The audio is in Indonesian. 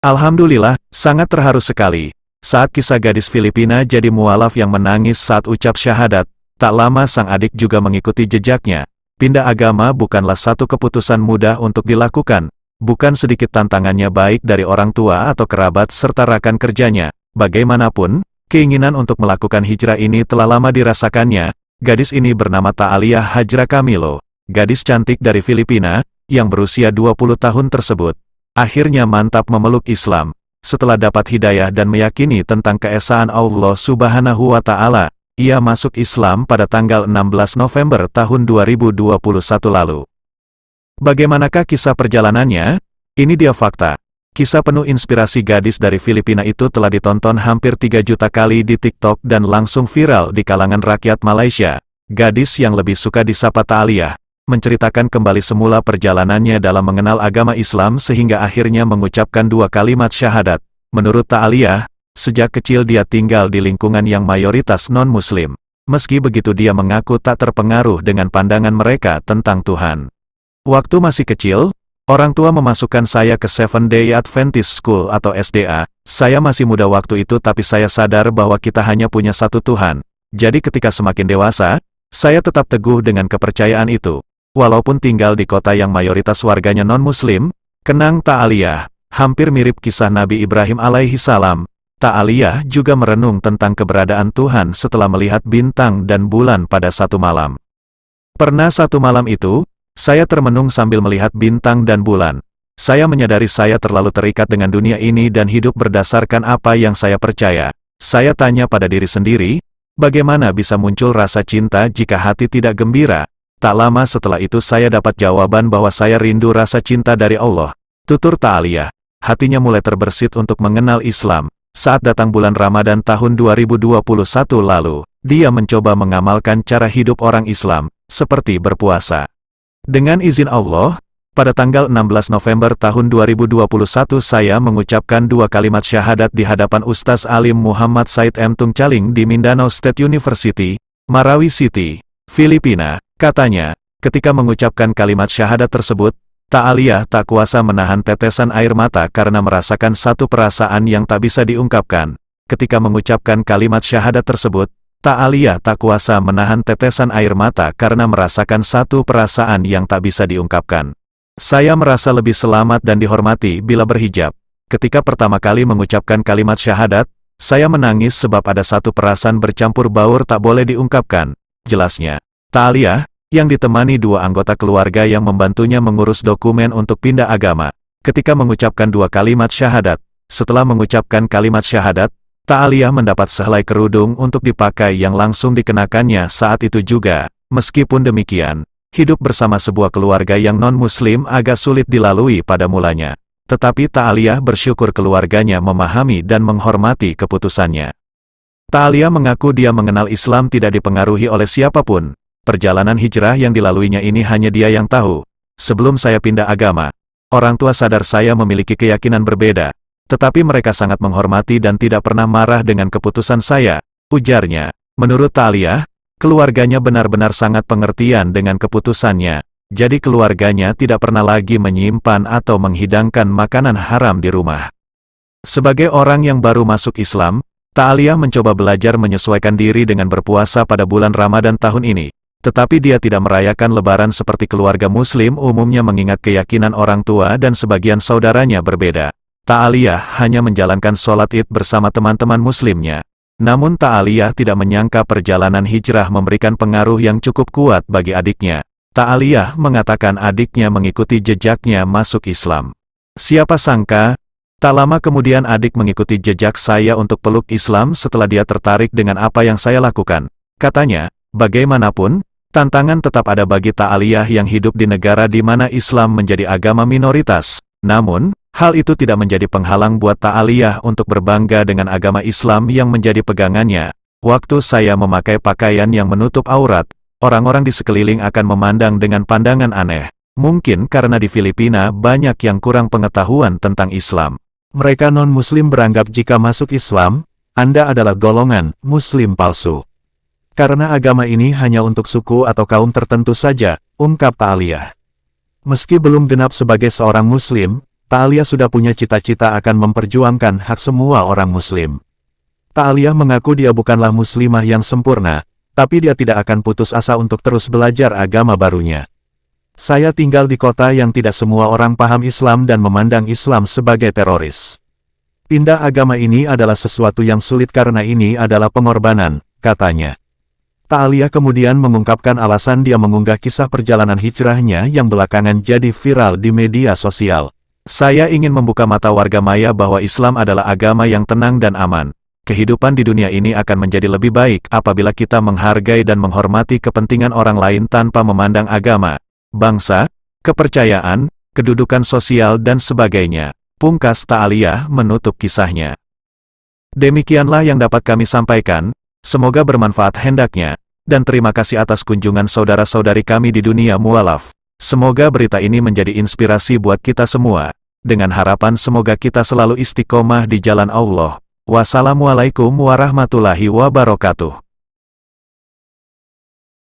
Alhamdulillah, sangat terharu sekali. Saat kisah gadis Filipina jadi mualaf yang menangis saat ucap syahadat, tak lama sang adik juga mengikuti jejaknya. Pindah agama bukanlah satu keputusan mudah untuk dilakukan. Bukan sedikit tantangannya baik dari orang tua atau kerabat serta rekan kerjanya. Bagaimanapun, keinginan untuk melakukan hijrah ini telah lama dirasakannya. Gadis ini bernama Ta'aliyah Hajra Camilo, gadis cantik dari Filipina, yang berusia 20 tahun tersebut. Akhirnya mantap memeluk Islam. Setelah dapat hidayah dan meyakini tentang keesaan Allah Subhanahu wa Ta'ala, ia masuk Islam pada tanggal 16 November tahun 2021 lalu. Bagaimanakah kisah perjalanannya? Ini dia fakta. Kisah penuh inspirasi gadis dari Filipina itu telah ditonton hampir 3 juta kali di TikTok dan langsung viral di kalangan rakyat Malaysia. Gadis yang lebih suka disapa Ta'aliyah, menceritakan kembali semula perjalanannya dalam mengenal agama Islam sehingga akhirnya mengucapkan 2 kalimat syahadat. Menurut Ta'aliyah, sejak kecil dia tinggal di lingkungan yang mayoritas non-muslim. Meski begitu dia mengaku tak terpengaruh dengan pandangan mereka tentang Tuhan. Waktu masih kecil, orang tua memasukkan saya ke Seventh Day Adventist School atau SDA. Saya masih muda waktu itu tapi saya sadar bahwa kita hanya punya satu Tuhan. Jadi ketika semakin dewasa, saya tetap teguh dengan kepercayaan itu. Walaupun tinggal di kota yang mayoritas warganya non-muslim, kenang Ta'aliyah, hampir mirip kisah Nabi Ibrahim alaihi salam. Ta'aliyah juga merenung tentang keberadaan Tuhan setelah melihat bintang dan bulan pada satu malam. Pernah satu malam itu, saya termenung sambil melihat bintang dan bulan. Saya menyadari saya terlalu terikat dengan dunia ini dan hidup berdasarkan apa yang saya percaya. Saya tanya pada diri sendiri, bagaimana bisa muncul rasa cinta jika hati tidak gembira? Tak lama setelah itu saya dapat jawaban bahwa saya rindu rasa cinta dari Allah. Tutur Ta'aliyah, hatinya mulai terbersit untuk mengenal Islam. Saat datang bulan Ramadan tahun 2021 lalu, dia mencoba mengamalkan cara hidup orang Islam, seperti berpuasa. Dengan izin Allah, pada tanggal 16 November tahun 2021 saya mengucapkan 2 kalimat syahadat di hadapan Ustaz Alim Muhammad Said M. Tungchaling di Mindanao State University, Marawi City, Filipina. Katanya, ketika mengucapkan kalimat syahadat tersebut, Ta'aliyah tak kuasa menahan tetesan air mata karena merasakan satu perasaan yang tak bisa diungkapkan. Ketika mengucapkan kalimat syahadat tersebut, Ta'aliyah tak kuasa menahan tetesan air mata karena merasakan satu perasaan yang tak bisa diungkapkan. Saya merasa lebih selamat dan dihormati bila berhijab. Ketika pertama kali mengucapkan kalimat syahadat, saya menangis sebab ada satu perasaan bercampur baur tak boleh diungkapkan. Jelasnya, Ta'aliyah, yang ditemani 2 anggota keluarga yang membantunya mengurus dokumen untuk pindah agama. Ketika mengucapkan 2 kalimat syahadat, setelah mengucapkan kalimat syahadat, Ta'aliyah mendapat sehelai kerudung untuk dipakai yang langsung dikenakannya saat itu juga. Meskipun demikian, hidup bersama sebuah keluarga yang non-muslim agak sulit dilalui pada mulanya. Tetapi Ta'aliyah bersyukur keluarganya memahami dan menghormati keputusannya. Ta'aliyah mengaku dia mengenal Islam tidak dipengaruhi oleh siapapun. Perjalanan hijrah yang dilaluinya ini hanya dia yang tahu. Sebelum saya pindah agama, orang tua sadar saya memiliki keyakinan berbeda. Tetapi mereka sangat menghormati dan tidak pernah marah dengan keputusan saya, ujarnya. Menurut Ta'aliyah, keluarganya benar-benar sangat pengertian dengan keputusannya. Jadi keluarganya tidak pernah lagi menyimpan atau menghidangkan makanan haram di rumah. Sebagai orang yang baru masuk Islam, Ta'aliyah mencoba belajar menyesuaikan diri dengan berpuasa pada bulan Ramadan tahun ini. Tetapi dia tidak merayakan Lebaran seperti keluarga Muslim umumnya mengingat keyakinan orang tua dan sebagian saudaranya berbeda. Ta'aliyah hanya menjalankan sholat Id bersama teman-teman Muslimnya. Namun Ta'aliyah tidak menyangka perjalanan hijrah memberikan pengaruh yang cukup kuat bagi adiknya. Ta'aliyah mengatakan adiknya mengikuti jejaknya masuk Islam. Siapa sangka, tak lama kemudian adik mengikuti jejak saya untuk peluk Islam setelah dia tertarik dengan apa yang saya lakukan. Katanya, bagaimanapun, tantangan tetap ada bagi Ta'aliyah yang hidup di negara di mana Islam menjadi agama minoritas. Namun, hal itu tidak menjadi penghalang buat Ta'aliyah untuk berbangga dengan agama Islam yang menjadi pegangannya. Waktu saya memakai pakaian yang menutup aurat, orang-orang di sekeliling akan memandang dengan pandangan aneh. Mungkin karena di Filipina banyak yang kurang pengetahuan tentang Islam. Mereka non-Muslim beranggap jika masuk Islam, Anda adalah golongan Muslim palsu. Karena agama ini hanya untuk suku atau kaum tertentu saja, ungkap Ta'aliyah. Meski belum genap sebagai seorang Muslim, Ta'aliyah sudah punya cita-cita akan memperjuangkan hak semua orang Muslim. Ta'aliyah mengaku dia bukanlah muslimah yang sempurna, tapi dia tidak akan putus asa untuk terus belajar agama barunya. Saya tinggal di kota yang tidak semua orang paham Islam dan memandang Islam sebagai teroris. Pindah agama ini adalah sesuatu yang sulit karena ini adalah pengorbanan, katanya. Ta'aliyah kemudian mengungkapkan alasan dia mengunggah kisah perjalanan hijrahnya yang belakangan jadi viral di media sosial. Saya ingin membuka mata warga maya bahwa Islam adalah agama yang tenang dan aman. Kehidupan di dunia ini akan menjadi lebih baik apabila kita menghargai dan menghormati kepentingan orang lain tanpa memandang agama, bangsa, kepercayaan, kedudukan sosial dan sebagainya. Pungkas Ta'aliyah menutup kisahnya. Demikianlah yang dapat kami sampaikan, semoga bermanfaat hendaknya, dan terima kasih atas kunjungan saudara-saudari kami di dunia mualaf. Semoga berita ini menjadi inspirasi buat kita semua, dengan harapan semoga kita selalu istiqomah di jalan Allah. Wassalamualaikum warahmatullahi wabarakatuh.